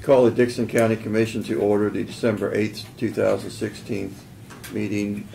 Call the Dickson County Commission to order the December 8th, 2016 meeting.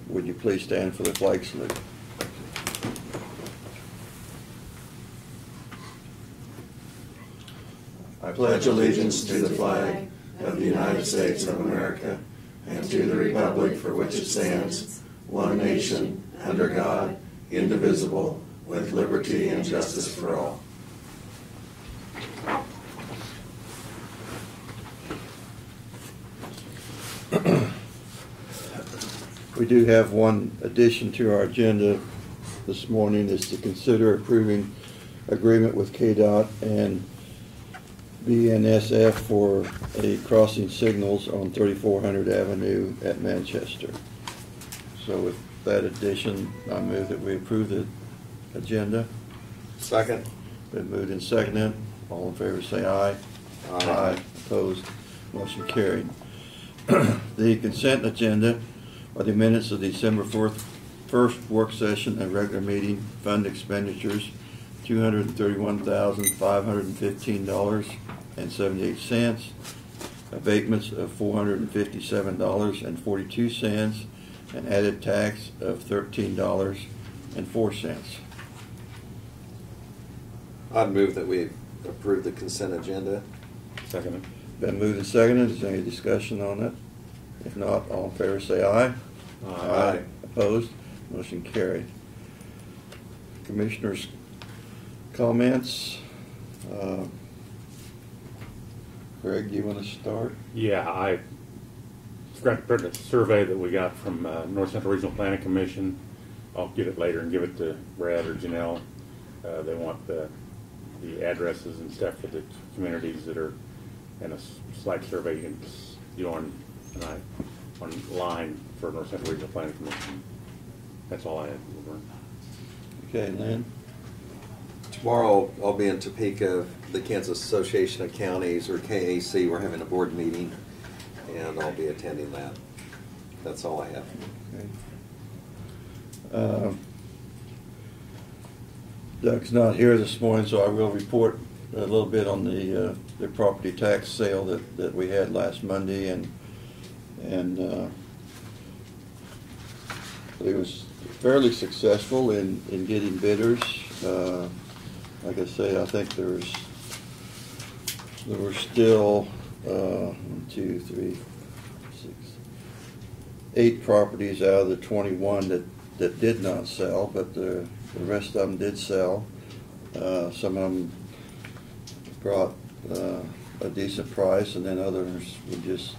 Would you please stand for the flag salute? I pledge allegiance to the flag of the United States of America and to the republic for which it stands, one nation, under God, indivisible, with liberty and justice for all. We do have one addition to our agenda this morning, is to consider approving agreement with KDOT and BNSF for a crossing signals on 3400 Avenue at Manchester. So with that addition, I move that we approve the agenda. Second. Been moved and seconded. All in favor say aye. Aye. Opposed? Motion carried. The consent agenda are the minutes of December 4th, first work session and regular meeting. Fund expenditures, $231,515.78. Abatements of $457.42, and added tax of $13.04. I'd move that we approve the consent agenda. Second. Been moved and seconded. Is there any discussion on it? If not, all in favor say aye. Aye. Opposed? Motion carried. Commissioners' comments. Greg, do you want to start? Yeah, I forgot to print a survey that we got from North Central Regional Planning Commission. I'll get it later and give it to Brad or Janelle. They want the addresses and stuff for the communities that are in a slight survey you can do online for North Central Regional Planning Commission. That's all I had. Okay, Lynn? Tomorrow I'll be in Topeka, the Kansas Association of Counties, or KAC. We're having a board meeting, and I'll be attending that. That's all I have. Okay. Doug's not here this morning, so I will report a little bit on the property tax sale that we had last Monday, and it was fairly successful in getting bidders. Like I say, I think there were still 1, 2, 3, 6, 8 properties out of the 21 that did not sell, but the rest of them did sell. Some of them brought a decent price, and then others were just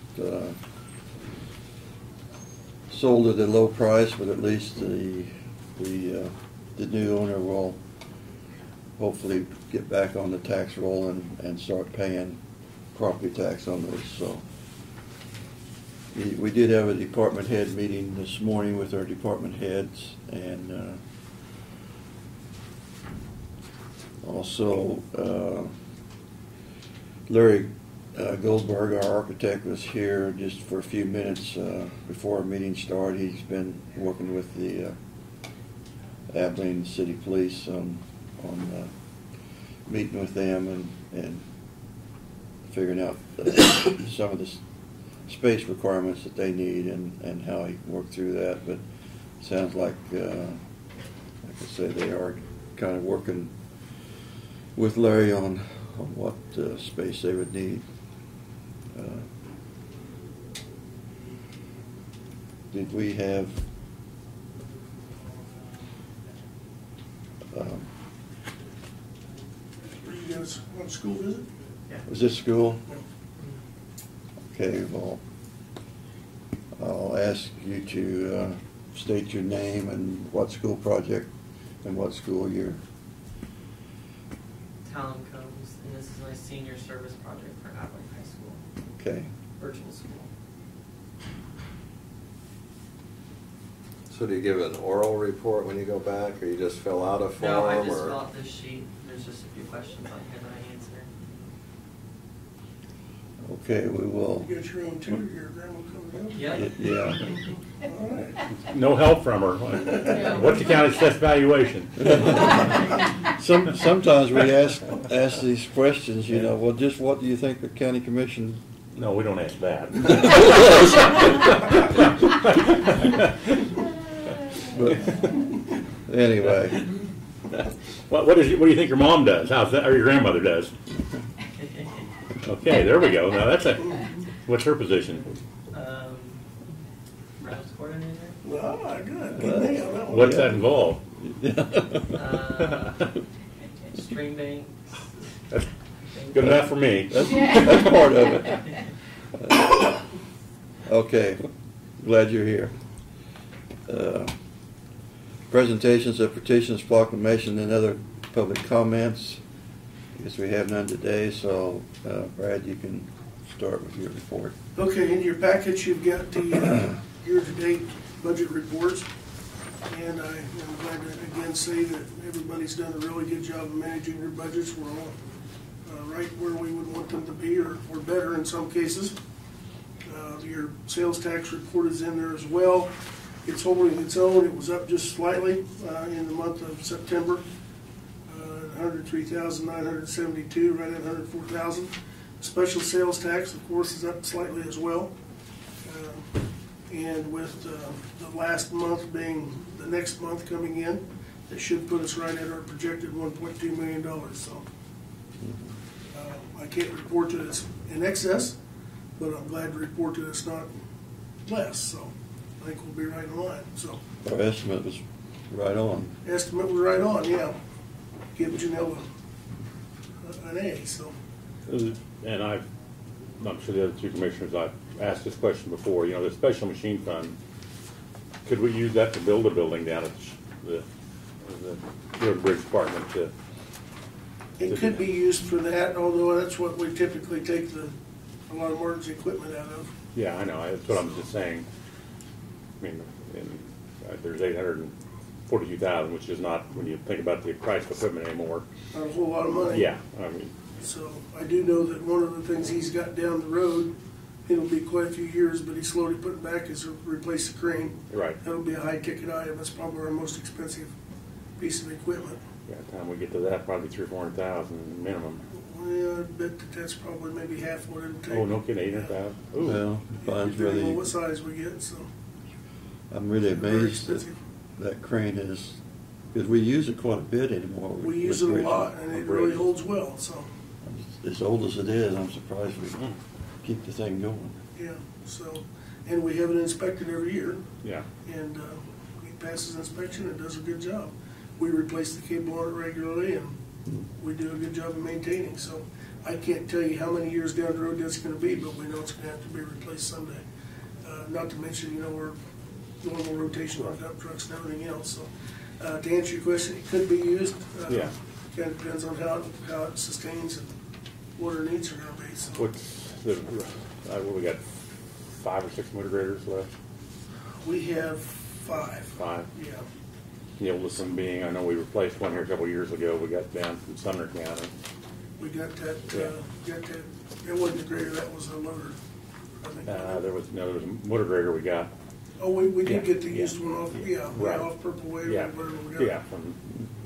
sold at a low price. But at least the new owner will hopefully get back on the tax roll and start paying property tax on those. So we did have a department head meeting this morning with our department heads, and also Larry Goldberg, our architect, was here just for a few minutes before our meeting started. He's been working with the Abilene City Police on meeting with them and figuring out some of the space requirements that they need and how he can work through that. But it sounds like I say, they are kind of working with Larry on what space they would need. Did we have on school visit? Yeah. Was this school? Okay, well, I'll ask you to state your name and what school project and what school you're. Talon Combs, and this is my senior service project for Abilene High School. Okay. Virtual school. So do you give an oral report when you go back, or you just fill out a form? No, I just or? fill out this sheet. There's just a few questions on here that I answer. Okay, we will. You got your own tutor, your grandma coming down? Yeah. Yeah. All right. No help from her. What's the county's best valuation? Sometimes we ask these questions, you know, well, just what do you think the county commission? No, we don't ask that. But anyway, What do you think your mom does? How's that, or your grandmother does? Okay, there we go. Now what's her position? Grounds coordinator. Well, good. Good thing on that one. What's that involve? Stream bank. That's good enough for me. That's part of it. Okay, glad you're here. Presentations of petitions, proclamation, and other public comments. I guess we have none today, so Brad, you can start with your report. Okay, in your package, you've got the year-to-date budget reports. And I'm glad to again say that everybody's done a really good job of managing their budgets. We're all right where we would want them to be, or better in some cases. Your sales tax report is in there as well. It's holding its own. It was up just slightly in the month of September. 103,972, right at 104,000. Special sales tax, of course, is up slightly as well. And with the last month being the next month coming in, it should put us right at our projected $1.2 million. So I can't report that it's in excess, but I'm glad to report that it's not less. So I think we'll be right in line. So Our estimate was right on. estimate was right on, yeah. Give Janelle an A. So And I'm sure the other two commissioners, I've asked this question before, you know, the special machine fund, could we use that to build a building down at the road and bridge department to? it could be used for that, although that's what we typically take a lot of emergency equipment out of. Yeah, I know, that's what I'm just saying. I mean, there's 842,000, which is not, when you think about the price of equipment anymore. Not a whole lot of money. Yeah, I mean, So I do know that one of the things he's got down the road, it'll be quite a few years, but he's slowly putting back is to replace the crane. right. That'll be a high ticket item. That's probably our most expensive piece of equipment. Yeah, by the time we get to that, probably 300,000 or 400,000 minimum. Well, I bet that's probably maybe half what it'll take. Oh, no kidding, 800,000? Ooh. Well, depends Depending on really. what size we get, so. I'm really Very amazed that expensive. that crane is, because we use it quite a bit anymore. We use it a lot, and it really holds well, so, As old as it is, I'm surprised we keep the thing going. yeah, so, and we have it inspected every year, Yeah, and he passes inspection and does a good job. We replace the cable on it regularly, and we do a good job of maintaining, so I can't tell you how many years down the road that's gonna be, but we know it's gonna have to be replaced someday. Not to mention, you know, our normal rotation on dump trucks and everything else, so, to answer your question, it could be used. Yeah. Kind of depends on how it sustains and what our needs are gonna be, so. what's the, what we got, 5 or 6 motor graders left? We have 5. 5? Yeah. The oldest one being, I know we replaced one here a couple of years ago, we got down from Sumner County. We got that, it wasn't the grader, that was a loader, I think. There was a motor grader we got. Oh, we did Yeah, get the yeah, used one off, yeah, way right. off Purple Wave or Yeah, whatever we got. yeah, from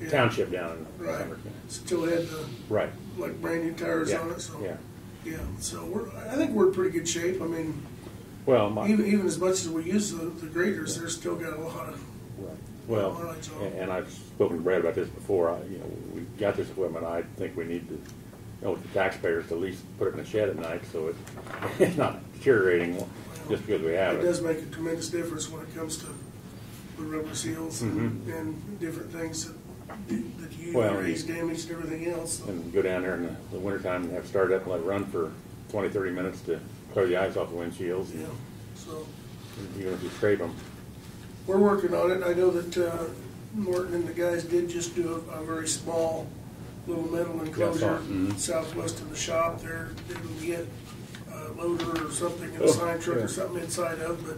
Yeah. township down in Right. Sumner County. Still had the, Right, like, brand new tires yeah, on it, so. yeah. Yeah, so I think we're in pretty good shape. I mean, Well, even as much as we use the graders, they're still got a lot of, right. Well, mileage on it. and I've spoken to Brad about this before, you know, we got this equipment, I think we need to, you know, with the taxpayers, to at least put it in the shed at night, so it's not deteriorating just because we have It it. does make a tremendous difference when it comes to the rubber seals and different things that you Well, raise damage and everything else. So. And go down there in the wintertime and have started up and let it run for 20, 30 minutes to clear the ice off the windshields, Yeah, so even if you scrape them. we're working on it. I know that Morton and the guys did just do a very small little metal enclosure southwest of the shop there. Didn't get a loader or something in a sign truck or something inside of, but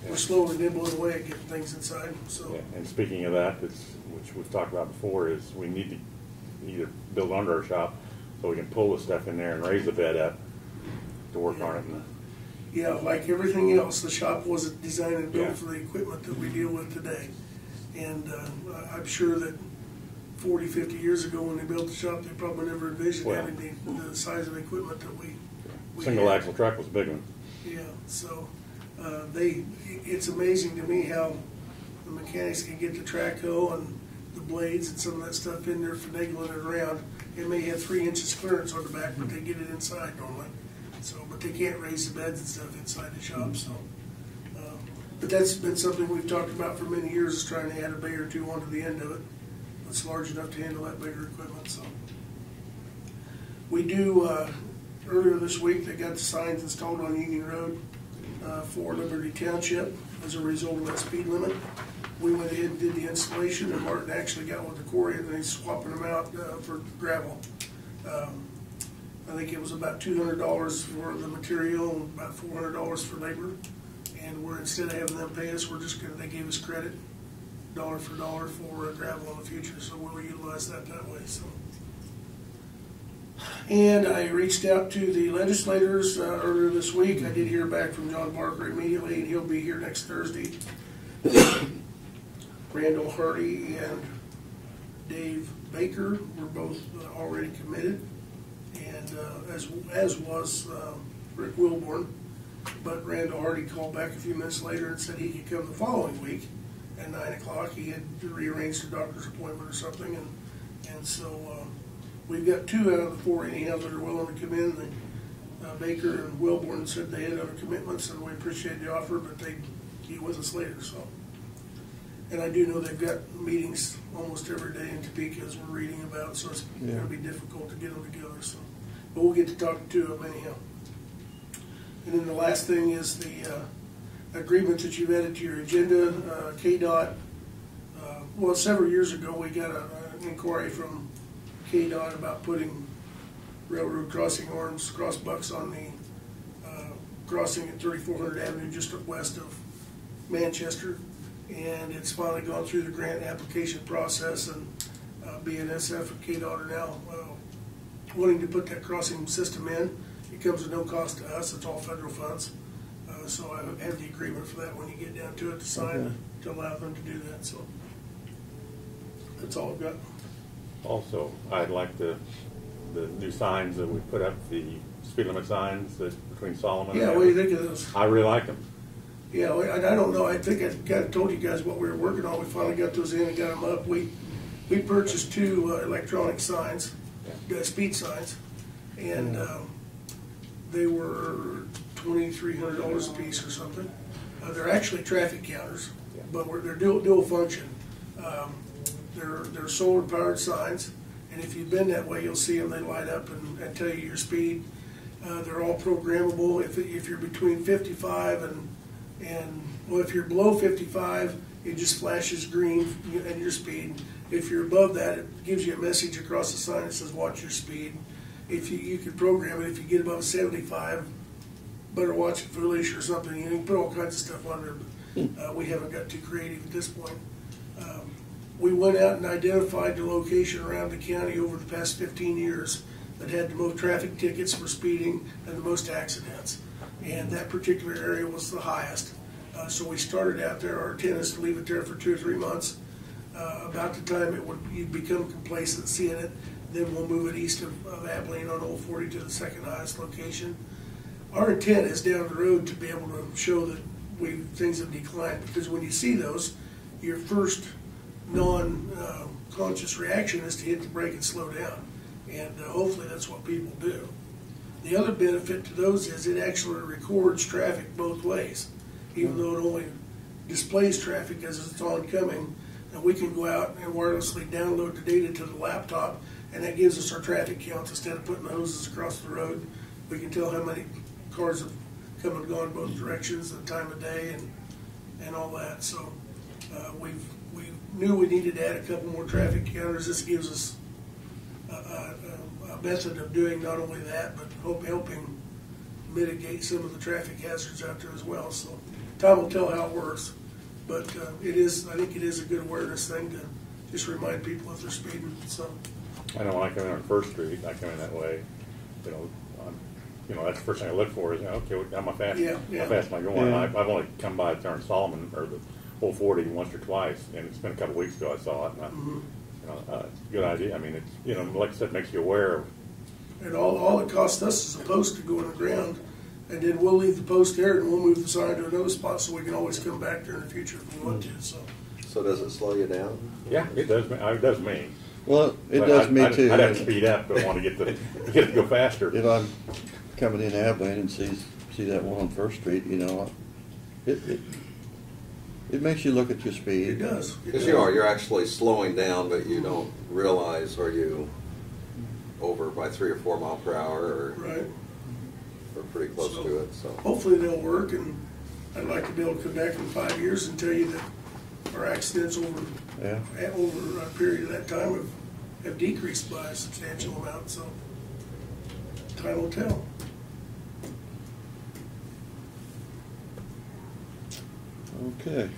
we're slowly nibbling away at getting things inside. So. Yeah, and speaking of that, which we've talked about before, is we need to either build under our shop so we can pull the stuff in there and raise the bed up, to work on it. And Yeah, like everything else, the shop wasn't designed and built Yeah. for the equipment that we deal with today. And I'm sure that 40, 50 years ago when they built the shop, they probably never envisioned Well. having the size of equipment that we single had. axle truck was a big one. Yeah, so it's amazing to me how the mechanics can get the track hoe and the blades and some of that stuff in there finagling it around. It may have 3 inches clearance on the back, but they get it inside normally. So, but they can't raise the beds and stuff inside the shop. So, but that's been something we've talked about for many years, is trying to add a bay or two onto the end of it. It's large enough to handle that bigger equipment. So, we do. Earlier this week, they got the signs installed on Union Road for Liberty Township as a result of that speed limit. We went ahead and did the installation, and Martin actually got with the quarry and he's swapping them out for gravel. I think it was about $200 for the material and about $400 for labor. And we're, instead of having them pay us, they gave us credit dollar for dollar for gravel in the future, so we'll utilize that way. So. And I reached out to the legislators earlier this week. I did hear back from John Barker immediately, and he'll be here next Thursday. Randall Hardy and Dave Baker were both already committed, and as was Rick Wilborn. But Randall Hardy called back a few minutes later and said he could come the following week at 9 o'clock. He had rearranged a doctor's appointment or something, and so we've got 2 out of the 4 anyhow that are willing to come in. Baker and Wilborn said they had other commitments, and we appreciate the offer, but they'd get with us later. So, and I do know they've got meetings almost every day in Topeka, as we're reading about, so it's going to be difficult to get them together. So, but we'll get to talk to them anyhow. And then the last thing is the agreement that you've added to your agenda, KDOT. Well, several years ago, we got an inquiry from KDOT about putting railroad crossing arms, cross bucks on the crossing at 3400 Avenue just west of Manchester. And it's finally gone through the grant application process, and BNSF and KDOT are now wanting to put that crossing system in. It comes at no cost to us. It's all federal funds. So I have the agreement for that when you get down to it to sign to allow them to do that. So that's all I've got. Also, I'd like the new signs that we put up, the speed limit signs that between Solomon and Yeah, what do you think of those? I really like them. Yeah, I don't know. I think I kind of told you guys what we were working on. We finally got those in and got them up. We purchased 2 electronic signs, speed signs, and they were $2,300 a piece or something. They're actually traffic counters, but they're dual function. They're solar powered signs, and if you've been that way, you'll see them. They light up and tell you your speed. They're all programmable. If you're between 55 and well, if you're below 55, it just flashes green and your speed. If you're above that, it gives you a message across the sign that says watch your speed. If you can program it, if you get above 75, better watch it foolish or something. You can put all kinds of stuff on there, but we haven't got too creative at this point. We went out and identified the location around the county over the past 15 years that had the most traffic tickets for speeding and the most accidents. And that particular area was the highest. So we started out there. Our intent is to leave it there for 2 or 3 months. About the time you'd become complacent seeing it, then we'll move it east of Abilene on Old 40 to the second highest location. Our intent is down the road to be able to show that things have declined, because when you see those, your first non-conscious reaction is to hit the brake and slow down. And hopefully that's what people do. The other benefit to those is it actually records traffic both ways, even though it only displays traffic as it's oncoming. And we can go out and wirelessly download the data to the laptop, and that gives us our traffic counts. Instead of putting the hoses across the road, we can tell how many cars have come and gone both directions, the time of day, and all that. So we knew we needed to add a couple more traffic counters. This gives us a method of doing not only that, but helping mitigate some of the traffic hazards out there as well. So time will tell how it works, but I think it is a good awareness thing to just remind people if they're speeding. So I know when I come in on First Street, I come in that way, that's the first thing I look for is, okay, how fast am I going? Yeah. I've only come by Turn Solomon or the Old 40 once or twice, and it's been a couple weeks ago I saw it, and it's a good idea. I mean, it's, like I said, makes you aware of. And all it costs us is a post to go in the ground, and then we'll leave the post there and we'll move the sign to another spot so we can always come back there in the future if we want to, so. So does it slow you down? Yeah, it does. It does me. Well, it But does me too. I'd have to speed up, but I want to get to go faster. If I'm coming in Abilene and see that one on First Street, it makes you look at your speed. It does. Because you're actually slowing down, but you don't realize, are you over by 3 or 4 mile per hour, Right. or pretty close So, to it. So hopefully they'll work, and I'd like to be able to come back in 5 years and tell you that our accidents over a period of that time have decreased by a substantial amount, so time will tell. Okay.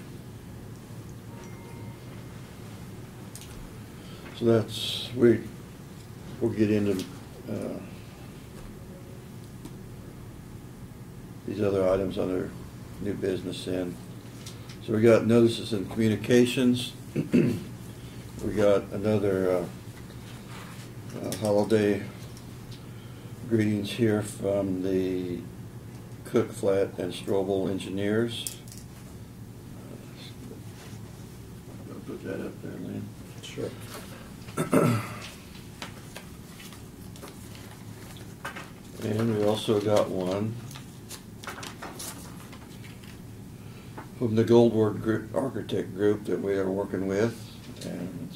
So we'll get into these other items under new business in. So we got notices and communications. We got another holiday greetings here from the Cook, Flat, and Strobel engineers. I'll put that up there, Lynn. sure. And we also got one from the Goldward group, Architect Group that we are working with, and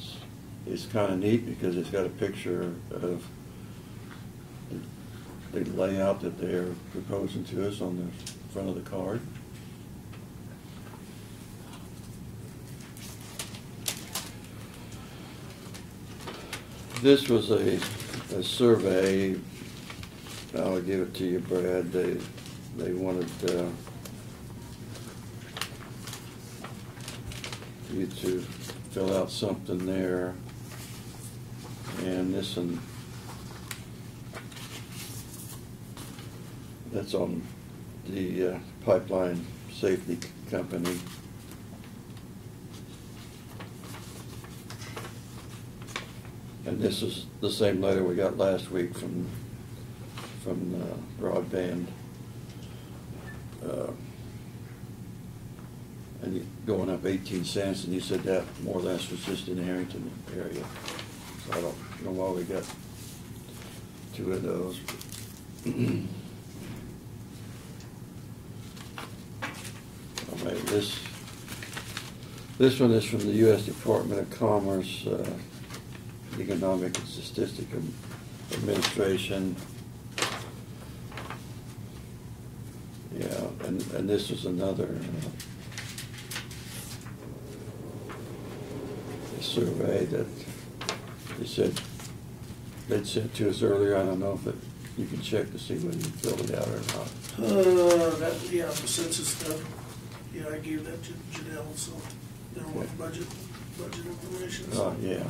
it's kind of neat because it's got a picture of the layout that they're proposing to us on the front of the card. This was a survey. I'll give it to you, Brad. They wanted you to fill out something there, and this one, that's on the pipeline safety company. And this is the same letter we got last week from Broadband. And going up 18 cents, and you said that more or less was just in the Harrington area. So I don't know why we got 2 of those. All right, this one is from the U.S. Department of Commerce, Economic and Statistical Administration. Yeah, and this is another survey that they said they'd sent to us earlier. I don't know if you can check to see whether you filled it out or not. The census stuff, I gave that to Janelle, so they don't want budget information. So. Oh, yeah.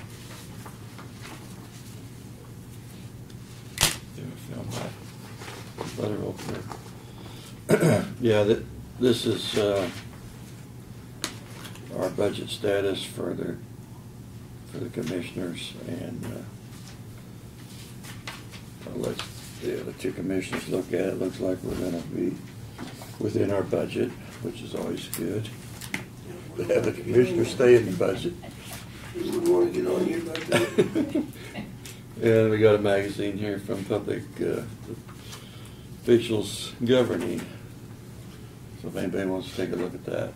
There, I found that letter opener. Yeah, this is our budget status for the commissioners, and I'll let the other 2 commissioners look at it. Looks like we're going to be within our budget, which is always good. To have the commissioners stay in the budget. You wouldn't want to get on you about that. And we got a magazine here from Public Officials Governing. So if anybody wants to take a look at that.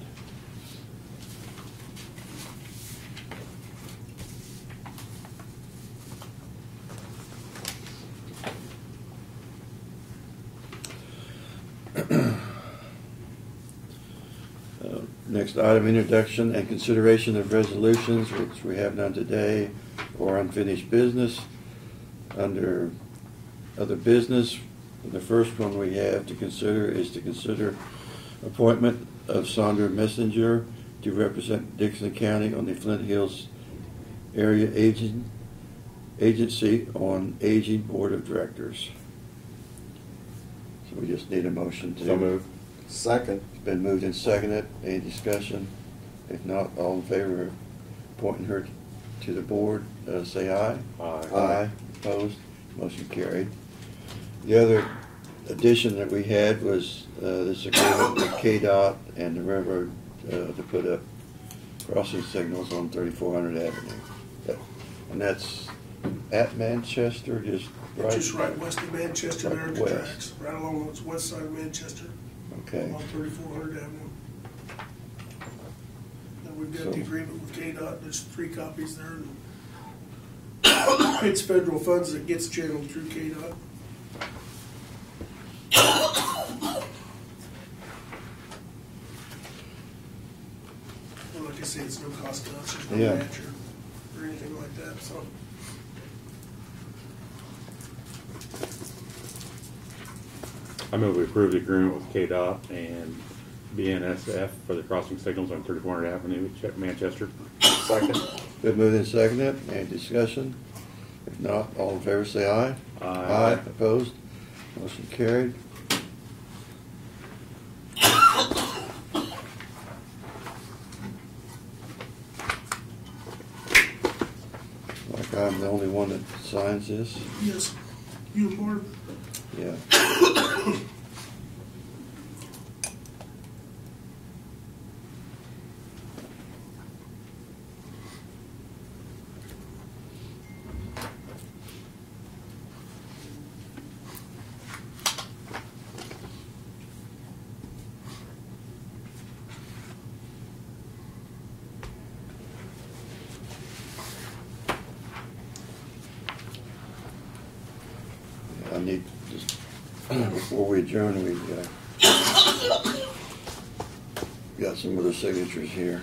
Next item, introduction and consideration of resolutions, which we have none today, or unfinished business. Under other business, the first one we have to consider is to consider appointment of Sandra Messenger to represent Dixon County on the Flint Hills Area Agency on Aging Board of Directors. So we just need a motion to. So moved. Second. It's been moved and seconded. Any discussion? If not, all in favor of appointing her to the board, say aye. Aye. Aye. Opposed? Motion carried. The other addition that we had was this agreement with KDOT and the railroad to put up crossing signals on 3400 Avenue. And that's at Manchester, just right? Just right west of Manchester, there at the West. tracks, right along the west side of Manchester, Okay. on 3400 Avenue. And we've got So- the agreement with KDOT, there's 3 copies there. And it's federal funds that gets channeled through KDOT. Well, like I say, it's no cost to us, there's no Yeah. match or anything like that, so. I move we approve the agreement with KDOT and BNSF for the crossing signals on 3400 Avenue, Manchester. Second. Been moved and seconded. Any discussion? If not, all in favor say aye. Aye. Opposed? Motion carried. Like I'm the only one that signs this? Yes, you and Barb. Yeah. I need, just, before we adjourn, we got some other signatures here.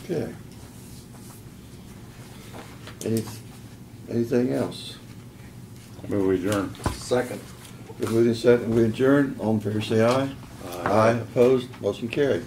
Okay. Anything else? I move we adjourn. Second. Been moved and seconded. We adjourn. All in favor say aye. Aye. Opposed? Motion carried.